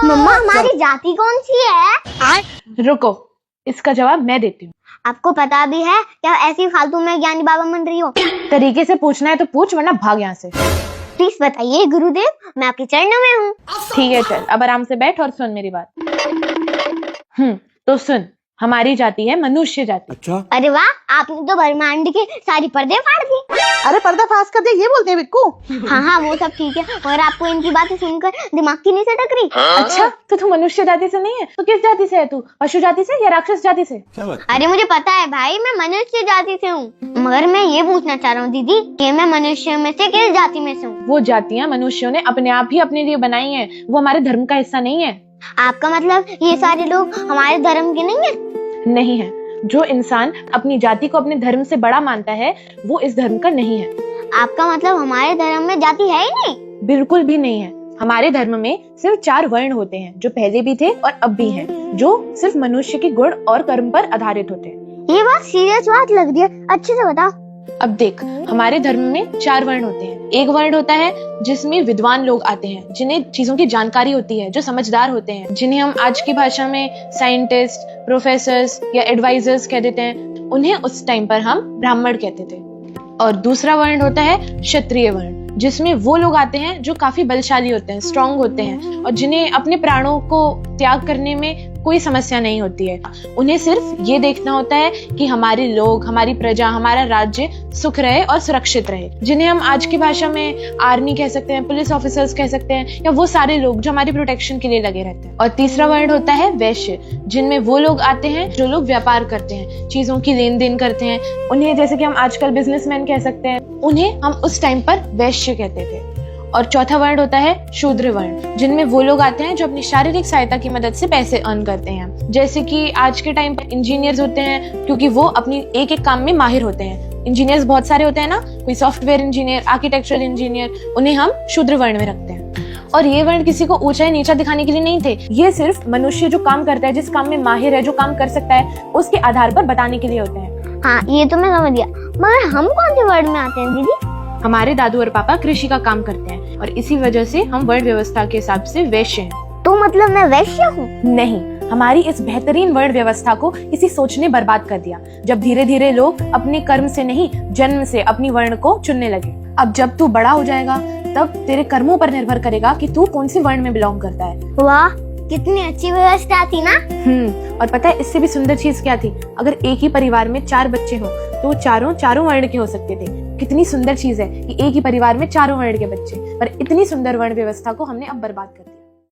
मम्मा हमारी जाति कौन सी है? रुको, इसका जवाब मैं देती हूँ। आपको पता भी है क्या ऐसी फालतू में ज्ञानी बाबा बन रही हो? तरीके से पूछना है तो पूछ, वरना भाग यहाँ से। प्लीज बताइए गुरुदेव, मैं आपके चरणों में हूँ। ठीक है, चल अब आराम से बैठ और सुन मेरी बात। तो सुन, हमारी जाति है मनुष्य जाति। अच्छा, अरे वाह, आपने तो ब्रह्मांड के सारी पर्दे फाड़ दी। अरे पर्दा फाश कर दे, ये बोलते हैं बिक्कू। हाँ वो सब ठीक है, और आपको इनकी बातें सुनकर दिमाग की नहीं सटक रही? अच्छा, तो तू मनुष्य जाति से नहीं है, तो किस जाति से है तू? पशु जाति से या राक्षस जाति से? अरे मुझे पता है भाई, मैं मनुष्य जाति से हूँ, मगर मैं ये पूछना चाह रहा हूँ दीदी कि मैं मनुष्य में से किस जाति में से हूँ? वो जातियाँ मनुष्यों ने अपने आप ही अपने लिए बनाई हैं, वो हमारे धर्म का हिस्सा नहीं है। आपका मतलब ये सारे लोग हमारे धर्म के नहीं है? नहीं है। जो इंसान अपनी जाति को अपने धर्म से बड़ा मानता है, वो इस धर्म का नहीं है। आपका मतलब हमारे धर्म में जाति है ही नहीं? बिल्कुल भी नहीं है। हमारे धर्म में सिर्फ 4 वर्ण होते हैं, जो पहले भी थे और अब भी हैं, जो सिर्फ मनुष्य के गुण और कर्म पर आधारित होते हैं। ये बात सीरियस बात लग रही है, अच्छे से बताओ। अब देख, हमारे धर्म में 4 वर्ण होते हैं। एक वर्ण होता है जिसमें विद्वान लोग आते हैं, जिन्हें चीजों की जानकारी होती है, जो समझदार होते हैं, जिन्हें हम आज की भाषा में साइंटिस्ट, प्रोफेसर्स या एडवाइजर्स कह देते हैं। उन्हें उस टाइम पर हम ब्राह्मण कहते थे। और दूसरा वर्ण होता है क्षत्रिय वर्ण, जिसमें वो लोग आते हैं जो काफी बलशाली होते हैं, स्ट्रांग होते हैं, और जिन्हें अपने प्राणों को त्याग करने में कोई समस्या नहीं होती है। उन्हें सिर्फ ये देखना होता है कि हमारे लोग, हमारी प्रजा, हमारा राज्य सुख रहे और सुरक्षित रहे, जिन्हें हम आज की भाषा में आर्मी कह सकते हैं, पुलिस ऑफिसर्स कह सकते हैं, या वो सारे लोग जो हमारी प्रोटेक्शन के लिए लगे रहते हैं। और तीसरा वर्ण होता है वैश्य, जिनमें वो लोग आते हैं जो लोग व्यापार करते हैं, चीजों की लेन देन करते हैं। उन्हें, जैसे कि हम आजकल बिजनेसमैन कह सकते हैं, उन्हें हम उस टाइम पर वैश्य कहते थे। और चौथा वर्ण होता है शूद्र वर्ण, जिनमें वो लोग आते हैं जो अपनी शारीरिक सहायता की मदद से पैसे अर्न करते हैं। जैसे कि आज के टाइम पर इंजीनियर्स होते हैं, क्योंकि वो अपनी एक एक काम में माहिर होते हैं। इंजीनियर्स बहुत सारे होते हैं ना, कोई सॉफ्टवेयर इंजीनियर, आर्किटेक्चरल इंजीनियर, उन्हें हम शूद्र वर्ण में रखते हैं। और ये वर्ण किसी को ऊंचा या नीचा दिखाने के लिए नहीं थे, ये सिर्फ मनुष्य जो काम करता है, जिस काम में माहिर है, जो काम कर सकता है, उसके आधार पर बताने के लिए होते हैं। हाँ ये तो मैं समझ गया, मगर हम कौन से वर्ण में आते हैं दीदी? हमारे दादू और पापा कृषि का काम करते हैं, और इसी वजह से हम वर्ण व्यवस्था के हिसाब से वैश्य हैं। तो मतलब मैं वैश्य हूँ? नहीं, हमारी इस बेहतरीन वर्ण व्यवस्था को किसी सोच ने बर्बाद कर दिया, जब धीरे धीरे लोग अपने कर्म से नहीं, जन्म से अपनी वर्ण को चुनने लगे। अब जब तू बड़ा हो जाएगा, तब तेरे कर्मों पर निर्भर करेगा कि तू कौन सी वर्ण में बिलोंग करता है। वाह, कितनी अच्छी व्यवस्था थी ना। और पता है इससे भी सुंदर चीज क्या थी? अगर एक ही परिवार में 4 बच्चे हों, तो चारों वर्ण के हो सकते थे। कितनी सुंदर चीज है कि एक ही परिवार में 4 वर्ण के बच्चे, पर इतनी सुंदर वर्ण व्यवस्था को हमने अब बर्बाद कर दिया।